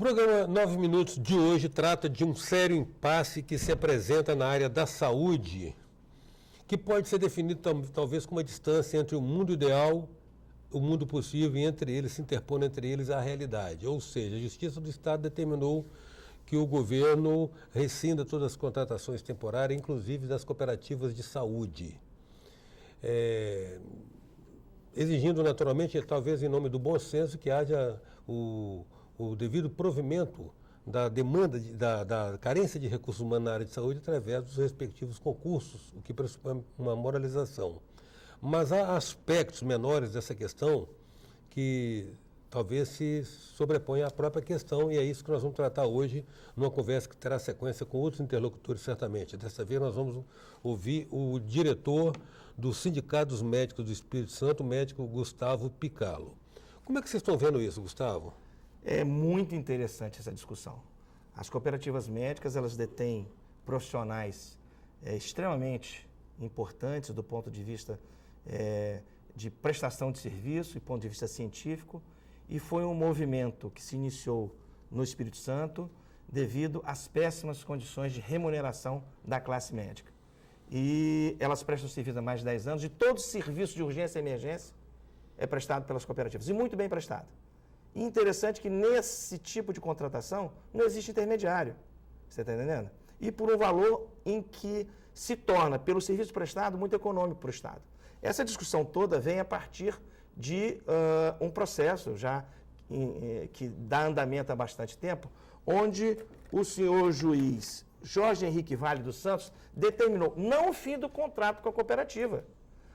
programa 9 Minutos de hoje trata de um sério impasse que se apresenta na área da saúde, que pode ser definido talvez como uma distância entre o mundo ideal, o mundo possível e entre eles, se interpondo entre eles a realidade. Ou seja, a Justiça do Estado determinou que o governo rescinda todas as contratações temporárias, inclusive das cooperativas de saúde. Exigindo naturalmente, talvez em nome do bom senso, que haja o devido provimento da demanda, da carência de recursos humanos na área de saúde através dos respectivos concursos, o que pressupõe uma moralização. Mas há aspectos menores dessa questão que talvez se sobrepõem à própria questão, e é isso que nós vamos tratar hoje numa conversa que terá sequência com outros interlocutores, certamente. Dessa vez nós vamos ouvir o diretor do Sindicato dos Médicos do Espírito Santo, o médico Gustavo Picalo. Como é que vocês estão vendo isso, Gustavo? É muito interessante essa discussão. As cooperativas médicas, elas detêm profissionais extremamente importantes do ponto de vista de prestação de serviço e ponto de vista científico, e foi um movimento que se iniciou no Espírito Santo devido às péssimas condições de remuneração da classe médica. E elas prestam serviço há mais de 10 anos, e todo serviço de urgência e emergência é prestado pelas cooperativas, e muito bem prestado. E interessante que nesse tipo de contratação não existe intermediário, você está entendendo? E por um valor em que se torna, pelo serviço prestado, muito econômico para o Estado. Essa discussão toda vem a partir de um processo já que dá andamento há bastante tempo, onde o senhor juiz Jorge Henrique Vale dos Santos determinou não o fim do contrato com a cooperativa,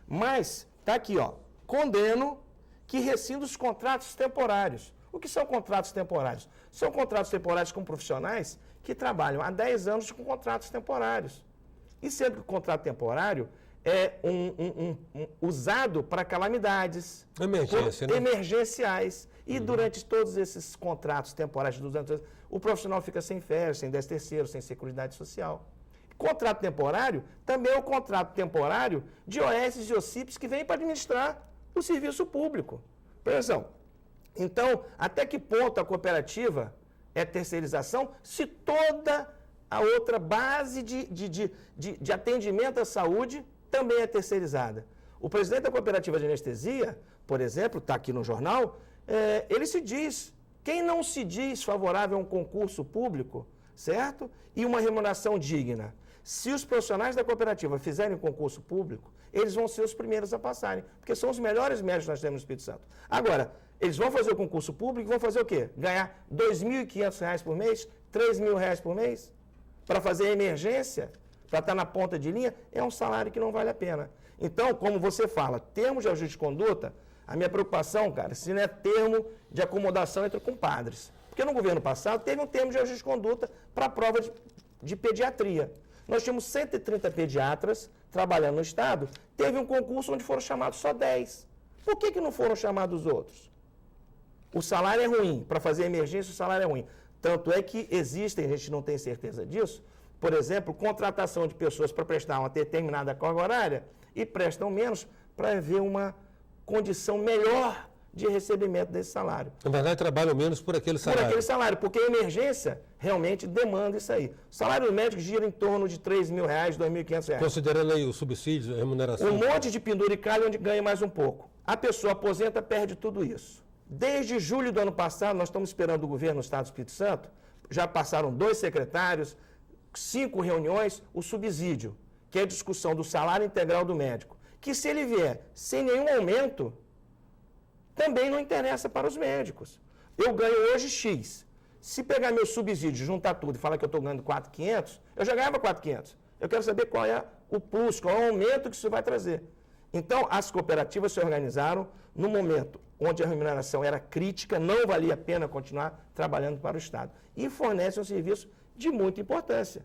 mas, está aqui, ó, condeno que rescinda os contratos temporários. O que são contratos temporários? São contratos temporários com profissionais que trabalham há 10 anos com contratos temporários. E sendo que o contrato temporário é usado para calamidades emergenciais. E durante todos esses contratos temporários, o profissional fica sem férias, sem 10º, sem Seguridade Social. Contrato temporário também é o contrato temporário de OS e OCIPs que vem para administrar o serviço público. Presta atenção. Então, até que ponto a cooperativa é terceirização se toda a outra base de atendimento à saúde também é terceirizada? O presidente da cooperativa de anestesia, por exemplo, está aqui no jornal, ele se diz, quem não se diz favorável a um concurso público, certo? E uma remuneração digna. Se os profissionais da cooperativa fizerem concurso público, eles vão ser os primeiros a passarem, porque são os melhores médicos que nós temos no Espírito Santo. Agora, eles vão fazer o concurso público e vão fazer o quê? Ganhar R$ 2.500 por mês, R$ 3.000 por mês? Para fazer emergência, para estar na ponta de linha, é um salário que não vale a pena. Então, como você fala, termos de ajuste de conduta, a minha preocupação, cara, se não é termo de acomodação entre compadres. Porque no governo passado teve um termo de ajuste de conduta para a prova de pediatria. Nós tínhamos 130 pediatras trabalhando no Estado, teve um concurso onde foram chamados só 10. Por que não foram chamados os outros? O salário é ruim, para fazer emergência o salário é ruim. Tanto é que existem, a gente não tem certeza disso, por exemplo, contratação de pessoas para prestar uma determinada carga horária e prestam menos para ver uma condição melhor de recebimento desse salário. Na verdade, trabalham menos por aquele salário. Por aquele salário, porque a emergência realmente demanda isso aí. O salário do médico gira em torno de R$ 3.000, R$ 2.500. Considerando aí os subsídios, a remuneração. Um monte de penduricalho onde ganha mais um pouco. A pessoa aposenta, perde tudo isso. Desde julho do ano passado, nós estamos esperando do governo do Estado do Espírito Santo, já passaram 2 secretários, 5 reuniões, o subsídio, que é a discussão do salário integral do médico, que se ele vier sem nenhum aumento, também não interessa para os médicos. Eu ganho hoje X. Se pegar meu subsídio, juntar tudo e falar que eu estou ganhando 4.500, eu já ganhava 4.500. Eu quero saber qual é o plus, qual é o aumento que isso vai trazer. Então, as cooperativas se organizaram no momento onde a remuneração era crítica, não valia a pena continuar trabalhando para o Estado. E fornecem um serviço de muita importância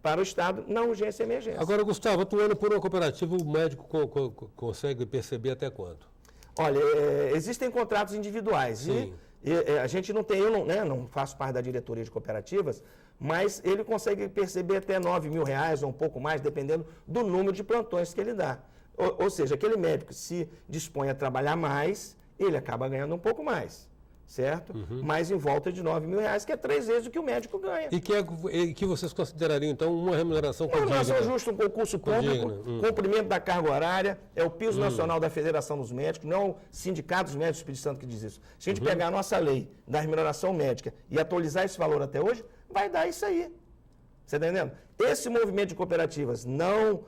para o Estado na urgência e emergência. Agora, Gustavo, atuando por uma cooperativa, o médico consegue perceber até quanto? Olha, existem contratos individuais. Sim. E a gente não tem, eu não faço parte da diretoria de cooperativas, mas ele consegue perceber até R$ 9.000 ou um pouco mais, dependendo do número de plantões que ele dá. Ou seja, aquele médico se dispõe a trabalhar mais, ele acaba ganhando um pouco mais. certo? Mas em volta de R$9.000, que é 3 vezes o que o médico ganha. E que vocês considerariam, então, uma remuneração condigna? Uma remuneração justa, um concurso público, cumprimento da carga horária, é o piso nacional da Federação dos Médicos, não é o Sindicato dos Médicos do Espírito Santo que diz isso. Se a gente pegar a nossa lei da remuneração médica e atualizar esse valor até hoje, vai dar isso aí. Você está entendendo? Esse movimento de cooperativas não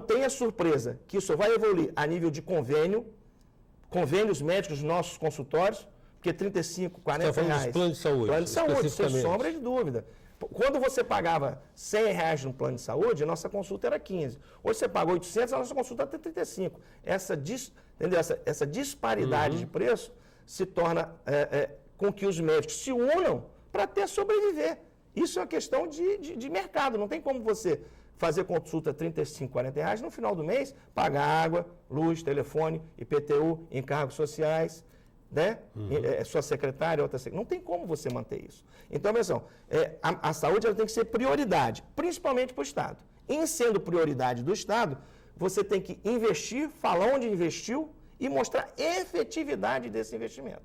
tenha surpresa que isso vai evoluir a nível de convênios médicos dos nossos consultórios, porque 35, 40 reais. Você está falando dos planos de saúde? Plano de saúde, sem sombra de dúvida. Quando você pagava R$100 no plano de saúde, a nossa consulta era 15. Hoje você paga 800, a nossa consulta é 35. Essa disparidade de preço se torna com que os médicos se unam para até sobreviver. Isso é uma questão de mercado. Não tem como você fazer consulta 35, 40 reais, no final do mês, pagar água, luz, telefone, IPTU, encargos sociais, né? Sua secretária, outra secretária. Não tem como você manter isso. Então, atenção, a saúde ela tem que ser prioridade, principalmente para o Estado. Em sendo prioridade do Estado, você tem que investir, falar onde investiu e mostrar efetividade desse investimento.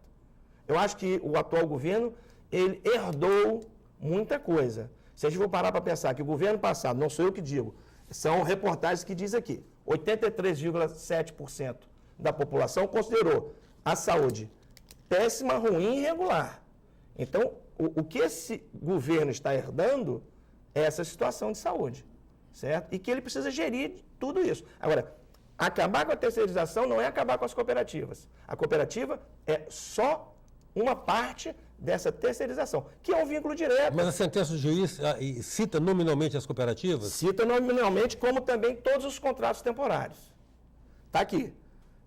Eu acho que o atual governo, ele herdou muita coisa. Se a gente for parar para pensar que o governo passado, não sou eu que digo, são reportagens que diz aqui, 83,7% da população considerou a saúde péssima, ruim e irregular. Então, o que esse governo está herdando é essa situação de saúde, certo? E que ele precisa gerir tudo isso. Agora, acabar com a terceirização não é acabar com as cooperativas. A cooperativa é só uma parte dessa terceirização, que é um vínculo direto. Mas a sentença do juiz cita nominalmente as cooperativas? Cita nominalmente, como também todos os contratos temporários. Está aqui.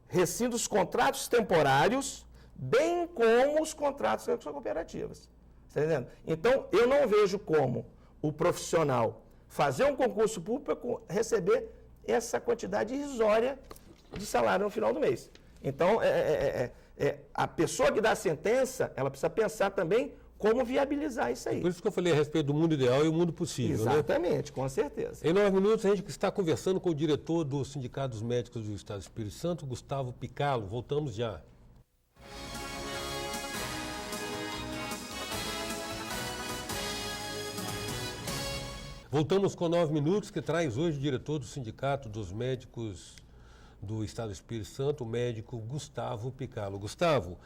Rescinda os contratos temporários, bem como os contratos com as cooperativas. Está entendendo? Então, eu não vejo como o profissional fazer um concurso público receber essa quantidade irrisória de salário no final do mês. Então, a pessoa que dá a sentença, ela precisa pensar também como viabilizar isso aí. Por isso que eu falei a respeito do mundo ideal e o mundo possível. Exatamente, né? Com certeza. Em 9 minutos, a gente está conversando com o diretor do Sindicato dos Médicos do Estado do Espírito Santo, Gustavo Picalo. Voltamos já. Voltamos com 9 minutos, que traz hoje o diretor do Sindicato dos Médicos do Estado do Espírito Santo, o médico Gustavo Picalo. Gustavo,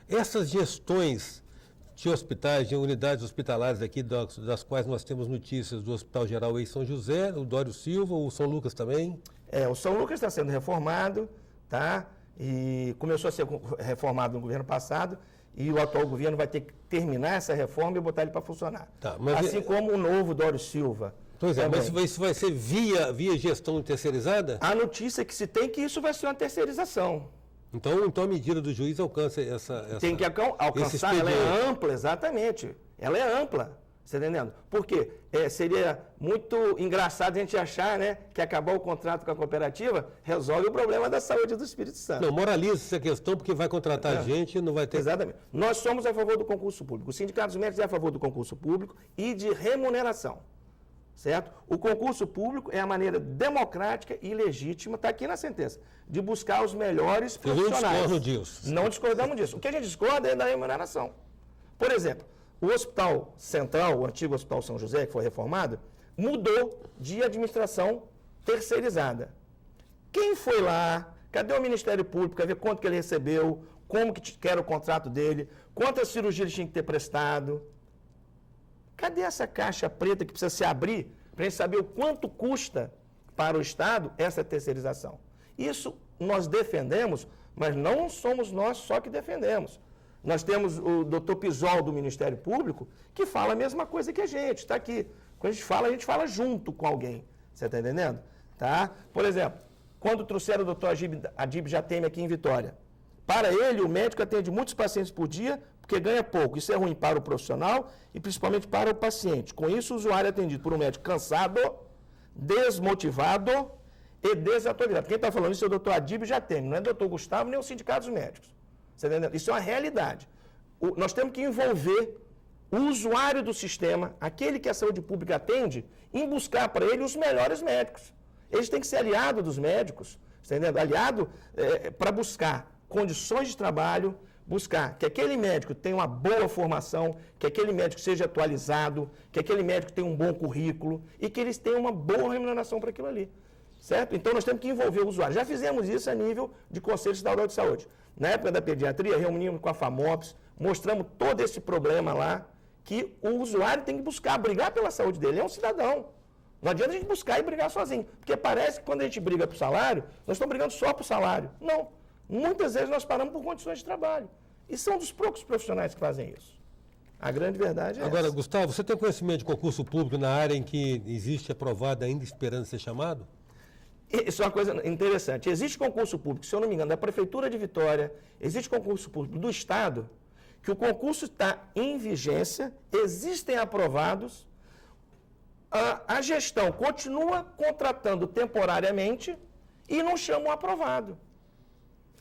essas gestões de hospitais, de unidades hospitalares aqui, das quais nós temos notícias do Hospital Geral em São José, o Dório Silva, o São Lucas também? O São Lucas está sendo reformado, tá? E começou a ser reformado no governo passado, e o atual governo vai ter que terminar essa reforma e botar ele para funcionar. Tá, assim como o novo Dório Silva. Pois é, mas isso vai ser via gestão terceirizada? A notícia que se tem é que isso vai ser uma terceirização. Então a medida do juiz alcança essa tem que alcançar, ela é ampla, exatamente. Ela é ampla, você está entendendo? Por quê? Seria muito engraçado a gente achar, né, que acabar o contrato com a cooperativa resolve o problema da saúde do Espírito Santo. Não, moraliza essa questão, porque vai contratar gente, não vai ter... Exatamente. Nós somos a favor do concurso público. O Sindicato dos Médicos é a favor do concurso público e de remuneração. Certo? O concurso público é a maneira democrática e legítima, está aqui na sentença, de buscar os melhores profissionais. Eu não discordo disso. Não discordamos disso. O que a gente discorda é da remuneração. Por exemplo, o Hospital Central, o antigo Hospital São José, que foi reformado, mudou de administração terceirizada. Quem foi lá? Cadê o Ministério Público? Quer ver quanto que ele recebeu? Como que era o contrato dele? Quantas cirurgias ele tinha que ter prestado? Cadê essa caixa preta que precisa se abrir para a gente saber o quanto custa para o Estado essa terceirização? Isso nós defendemos, mas não somos nós só que defendemos. Nós temos o doutor Pisol do Ministério Público que fala a mesma coisa que a gente, está aqui. Quando a gente fala junto com alguém. Você está entendendo? Tá? Por exemplo, quando trouxeram o doutor Adib Jateme aqui em Vitória, para ele, o médico atende muitos pacientes por dia, porque ganha pouco. Isso é ruim para o profissional e principalmente para o paciente. Com isso, o usuário é atendido por um médico cansado, desmotivado e desatualizado. Quem está falando isso é o doutor Adib Jateme, não é o doutor Gustavo nem o Sindicato dos Médicos. Você está entendendo? Isso é uma realidade. Nós temos que envolver o usuário do sistema, aquele que a saúde pública atende, em buscar para ele os melhores médicos. Eles têm que ser aliados dos médicos, você está entendendo? Aliado para buscar condições de trabalho, buscar que aquele médico tenha uma boa formação, que aquele médico seja atualizado, que aquele médico tenha um bom currículo e que eles tenham uma boa remuneração para aquilo ali. Certo? Então, nós temos que envolver o usuário. Já fizemos isso a nível de Conselho Estadual de Saúde. Na época da pediatria, reunimos com a FAMOPS, mostramos todo esse problema lá, que o usuário tem que buscar, brigar pela saúde dele. Ele é um cidadão. Não adianta a gente buscar e brigar sozinho. Porque parece que quando a gente briga por salário, nós estamos brigando só por salário. Não. Muitas vezes nós paramos por condições de trabalho. E são dos poucos profissionais que fazem isso. A grande verdade é Agora, essa. Gustavo, você tem conhecimento de concurso público na área em que existe aprovado ainda esperando ser chamado? Isso é uma coisa interessante. Existe concurso público, se eu não me engano, da Prefeitura de Vitória, existe concurso público do Estado, que o concurso está em vigência, existem aprovados, a gestão continua contratando temporariamente e não chama o aprovado.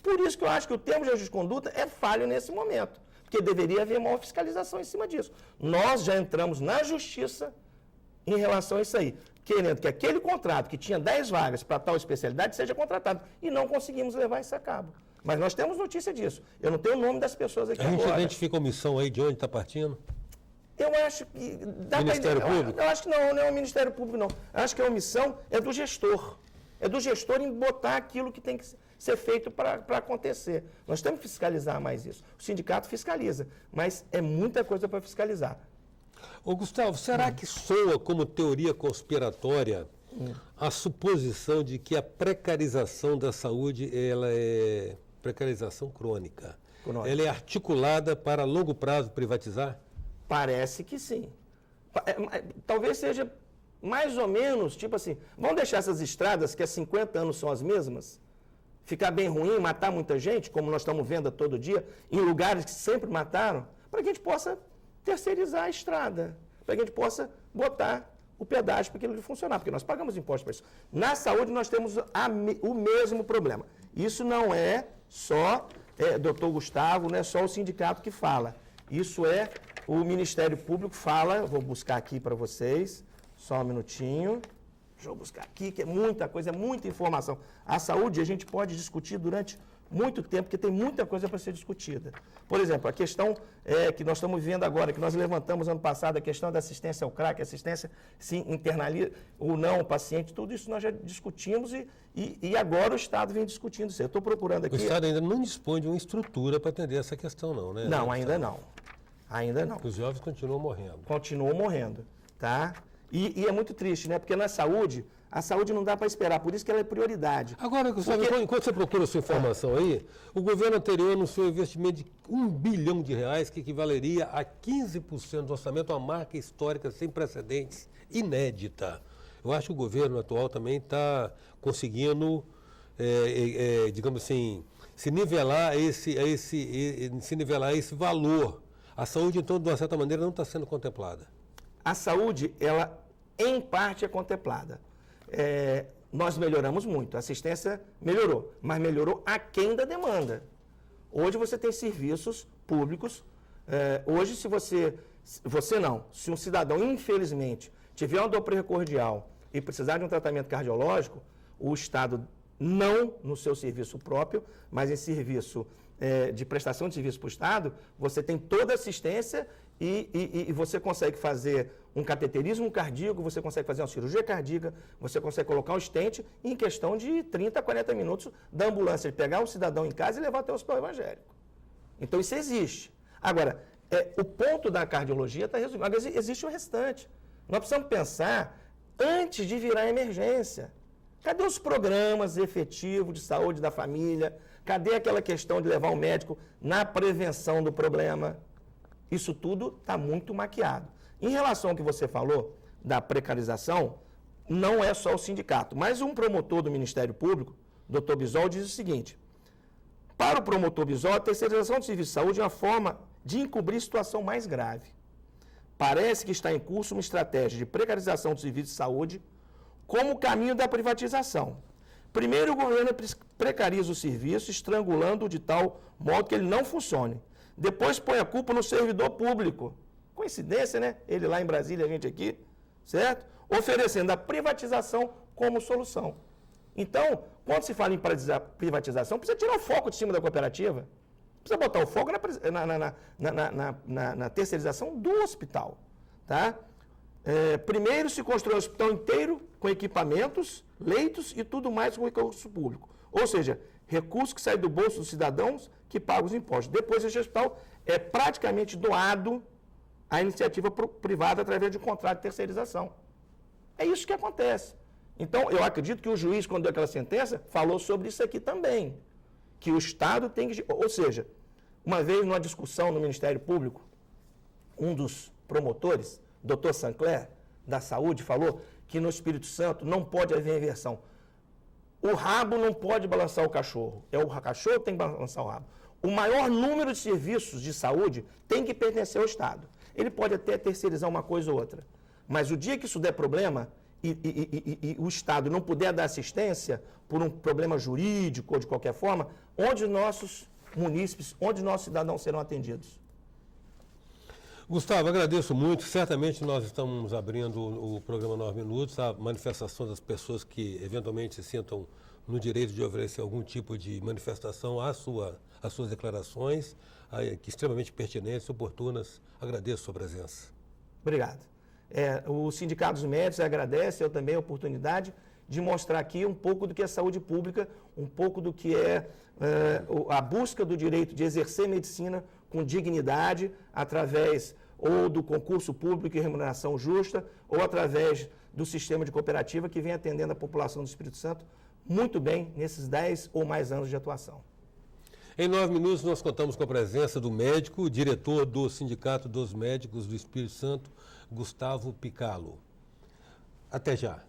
Por isso que eu acho que o termo de ajuste de conduta é falho nesse momento, porque deveria haver maior fiscalização em cima disso. Nós já entramos na Justiça em relação a isso aí, querendo que aquele contrato que tinha 10 vagas para tal especialidade seja contratado, e não conseguimos levar isso a cabo. Mas nós temos notícia disso. Eu não tenho o nome das pessoas aqui agora. A gente identifica a omissão aí de onde está partindo? Eu acho que... Ministério Público? Eu acho que não é o Ministério Público, não. Eu acho que a omissão é do gestor. É do gestor em botar aquilo que tem que ser feito para acontecer. Nós temos que fiscalizar mais isso. O sindicato fiscaliza, mas é muita coisa para fiscalizar. Ô Gustavo, será que soa como teoria conspiratória a suposição de que a precarização da saúde ela é precarização crônica? Ela é articulada para a longo prazo privatizar? Parece que sim. Talvez seja mais ou menos, tipo assim, vamos deixar essas estradas que há 50 anos são as mesmas, ficar bem ruim, matar muita gente, como nós estamos vendo todo dia, em lugares que sempre mataram, para que a gente possa terceirizar a estrada, para que a gente possa botar o pedágio para aquilo funcionar, porque nós pagamos imposto para isso. Na saúde nós temos o mesmo problema. Isso não é só doutor Gustavo, não é só o sindicato que fala. Isso é o Ministério Público fala, vou buscar aqui para vocês, só um minutinho. Deixa eu buscar aqui, que é muita coisa, é muita informação. A saúde a gente pode discutir durante muito tempo, porque tem muita coisa para ser discutida. Por exemplo, a questão que nós estamos vivendo agora, que nós levantamos ano passado, a questão da assistência ao crack, assistência se internaliza ou não o paciente, tudo isso nós já discutimos e agora o Estado vem discutindo isso. Eu estou procurando aqui... O Estado ainda não dispõe de uma estrutura para atender essa questão, não, né? Não, ainda não. Ainda não. Os jovens continuam morrendo. Continuam morrendo, tá? E é muito triste, né? Porque na saúde, a saúde não dá para esperar, por isso que ela é prioridade. Agora, Gustavo, enquanto você procura a sua informação aí, o governo anterior anunciou um investimento de R$1 bilhão, que equivaleria a 15% do orçamento, uma marca histórica sem precedentes, inédita. Eu acho que o governo atual também está conseguindo, digamos assim, se nivelar esse valor. A saúde, então, de uma certa maneira, não está sendo contemplada. A saúde, ela, em parte, é contemplada. Nós melhoramos muito, a assistência melhorou, mas melhorou aquém da demanda. Hoje você tem serviços públicos, hoje se se um cidadão, infelizmente, tiver uma dor precordial e precisar de um tratamento cardiológico, o Estado não no seu serviço próprio, mas em serviço de prestação de serviço para o Estado, você tem toda a assistência e você consegue fazer um cateterismo cardíaco, você consegue fazer uma cirurgia cardíaca, você consegue colocar um stent em questão de 30 a 40 minutos da ambulância, de pegar o cidadão em casa e levar até o hospital evangélico. Então isso existe. Agora, o ponto da cardiologia está resolvido. Agora, existe o restante. Nós precisamos pensar antes de virar emergência. Cadê os programas efetivos de saúde da família? Cadê aquela questão de levar o médico na prevenção do problema? Isso tudo está muito maquiado. Em relação ao que você falou da precarização, não é só o sindicato, mas um promotor do Ministério Público, Dr. Bisol, diz o seguinte: para o promotor Bisol, a terceirização do serviço de saúde é uma forma de encobrir situação mais grave. Parece que está em curso uma estratégia de precarização do serviço de saúde como caminho da privatização. Primeiro, o governo precariza o serviço, estrangulando-o de tal modo que ele não funcione. Depois põe a culpa no servidor público. Coincidência, né? Ele lá em Brasília, a gente aqui, certo? Oferecendo a privatização como solução. Então, quando se fala em privatização, precisa tirar o foco de cima da cooperativa. Precisa botar o foco na terceirização do hospital. Tá? Primeiro se constrói o hospital inteiro com equipamentos, leitos e tudo mais com recurso público. Ou seja, recurso que sai do bolso dos cidadãos que pagam os impostos. Depois esse hospital é praticamente doado à iniciativa privada através de um contrato de terceirização. É isso que acontece. Então, eu acredito que o juiz, quando deu aquela sentença, falou sobre isso aqui também. Que o Estado tem que... Ou seja, uma vez numa discussão no Ministério Público, um dos promotores, Dr. Sancler, da Saúde, falou que no Espírito Santo não pode haver inversão. O rabo não pode balançar o cachorro. É o cachorro que tem que balançar o rabo. O maior número de serviços de saúde tem que pertencer ao Estado. Ele pode até terceirizar uma coisa ou outra. Mas o dia que isso der problema e o Estado não puder dar assistência por um problema jurídico ou de qualquer forma, onde nossos munícipes, onde nossos cidadãos serão atendidos? Gustavo, agradeço muito. Certamente nós estamos abrindo o programa 9 Minutos, a manifestação das pessoas que eventualmente se sintam no direito de oferecer algum tipo de manifestação às suas declarações, que extremamente pertinentes, oportunas. Agradeço a sua presença. Obrigado. O Sindicato dos Médicos agradece eu também a oportunidade de mostrar aqui um pouco do que é saúde pública, um pouco do que é a busca do direito de exercer medicina com dignidade, através ou do concurso público e remuneração justa, ou através do sistema de cooperativa que vem atendendo a população do Espírito Santo muito bem nesses 10 ou mais anos de atuação. Em 9 minutos nós contamos com a presença do médico, diretor do Sindicato dos Médicos do Espírito Santo, Gustavo Picalo. Até já.